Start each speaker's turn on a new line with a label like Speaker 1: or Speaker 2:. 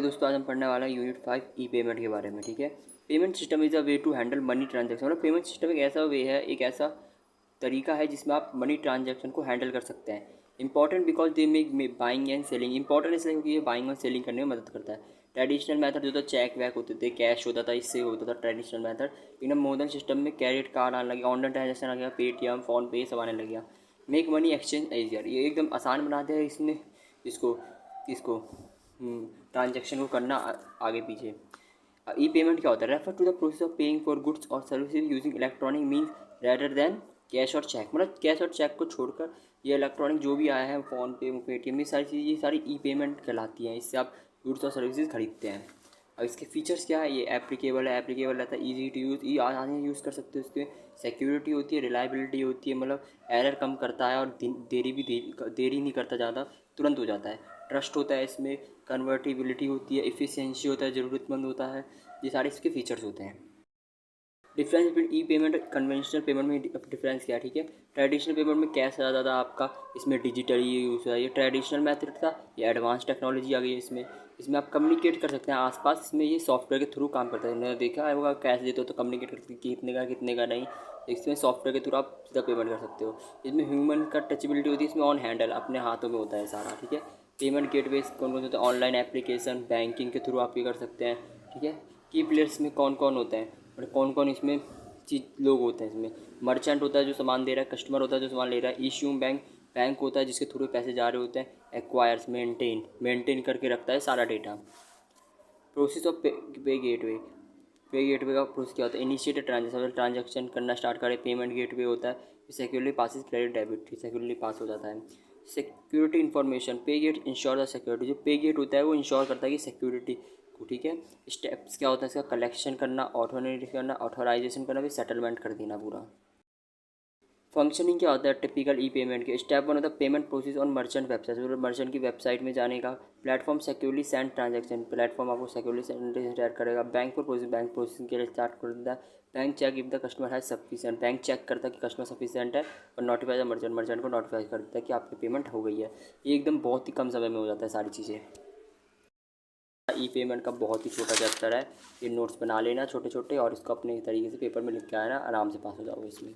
Speaker 1: दोस्तों, आज हम पढ़ने वाला है यूनिट 5 ई पेमेंट के बारे में। ठीक है। Payment system is a way to handle money transaction. मतलब पेमेंट सिस्टम एक ऐसा वे है, एक ऐसा तरीका है जिसमें आप मनी ट्रांजैक्शन को हैंडल कर सकते हैं। Important because they make buying and selling. Important इसलिए क्योंकि ये बाइंग और सेलिंग करने में मदद करता है। ट्रेडिशनल मेथड जो था चेक वैक होते थे, कैश होता था, इससे होता था ट्रेडिशनल मेथड। लेकिन मॉडर्न सिस्टम में क्रेडिट कार्ड आने लगे, ऑनलाइन ट्रांजेक्शन आ गया, पेटीएम, फोन पे सब आने लग गया। मेक मनी एक्सचेंज ईजियर, ये एकदम आसान बना दिया इसने इसको इसको ट्रांजेक्शन को करना आगे पीछे। ई पेमेंट क्या होता है? Refer to the process of paying for goods और services using electronic means rather than cash और चेक। मतलब कैश और चेक को छोड़कर ये इलेक्ट्रॉनिक जो भी आया है, फ़ोन पे, पेटीएम, ये सारी चीज़, ये सारी ई पेमेंट कहलाती हैं। इससे आप गुड्स और सर्विसेज खरीदते हैं। अब इसके फीचर्स क्या है? ये एप्लीकेबल है, एप्लीकेबल रहता है, ईजी टू यूज़, ये आसानी यूज़ कर सकते हो। इसके सिक्योरिटी होती है, रिलायबिलिटी होती है, मतलब एरर कम करता है और देरी नहीं करता ज़्यादा, तुरंत हो जाता है। ट्रस्ट होता है इसमें, कन्वर्टिबिलिटी होती है, एफिशिएंसी होता है, ज़रूरतमंद होता है। ये सारे इसके फीचर्स होते हैं। डिफरेंस बिटवीन ई पेमेंट कन्वेंशनल पेमेंट में डिफरेंस क्या है? ठीक है। ट्रेडिशनल पेमेंट में कैश आ जाता आपका, इसमें डिजिटली यूज़ होता है। ये ट्रेडिशनल मेथड था, ये एडवांस टेक्नोलॉजी आ गई है इसमें। इसमें आप कम्युनिकेट कर सकते हैं आसपास। इसमें ये सॉफ्टवेयर के थ्रू काम करता है। मैंने देखा है वो कैश देते हो तो कम्युनिकेट कर सकते हैं कितने का नहीं। इसमें सॉफ्टवेयर के थ्रू आप सीधा पेमेंट कर सकते हो। इसमें ह्यूमन का टचबिलिटी होती है, इसमें ऑन हैंडल अपने हाथों में होता है सारा। ठीक है। पेमेंट गेटवे कौन कौन से होते हैं? ऑनलाइन एप्लीकेशन, बैंकिंग के थ्रू आप ये कर सकते हैं। ठीक है। की प्लेयर्स में कौन कौन होते हैं और कौन कौन इसमें चीज लोग होते हैं? इसमें मर्चेंट होता है जो सामान दे रहा है, कस्टमर होता है जो सामान ले रहा है, इश्यूइंग बैंक होता है जिसके थ्रू पैसे जा रहे होते हैं, एक्वायर्स मेंटेन करके रखता है सारा data. Process of pay gateway का प्रोसेस क्या होता है? इनिशिएटेड ट्रांजेक्शन करना स्टार्ट करे, पेमेंट गेटवे होता है, securely passes credit debit, securely pass हो जाता है। Security information, pay gate ensure the security. जो पे गेट होता है वो इंश्योर करता है कि सिक्योरिटी को। ठीक है। स्टेप्स क्या होता है इसका? कलेक्शन करना, ऑथोराइजेशन करना, ऑथोराइजेशन करना, फिर सेटलमेंट कर देना पूरा। फंक्शनिंग क्या होता है टिपिकल ई पेमेंट के? स्टेप 1 होता है payment process on merchant website, merchant की वेबसाइट में जाने का। Platform securely send transaction, platform आपको सिक्योरली सेंड करेगा। बैंक प्रोसेसिंग के लिए स्टार्ट कर देता है। Bank cheque if the customer has sufficient, bank cheque करता है कि कस्टमर सफिशिएंट है और नोटिफाई द मर्चेंट को नोटिफाई कर देता है कि आपकी पेमेंट हो गई है। ये एकदम बहुत ही कम समय में हो जाता है सारी चीज़ें। ई पेमेंट का बहुत ही छोटा चैप्टर है, ये नोट्स बना लेना छोटे छोटे और इसको अपने तरीके से पेपर में लिख के आना, आराम से पास हो जाओगे इसमें।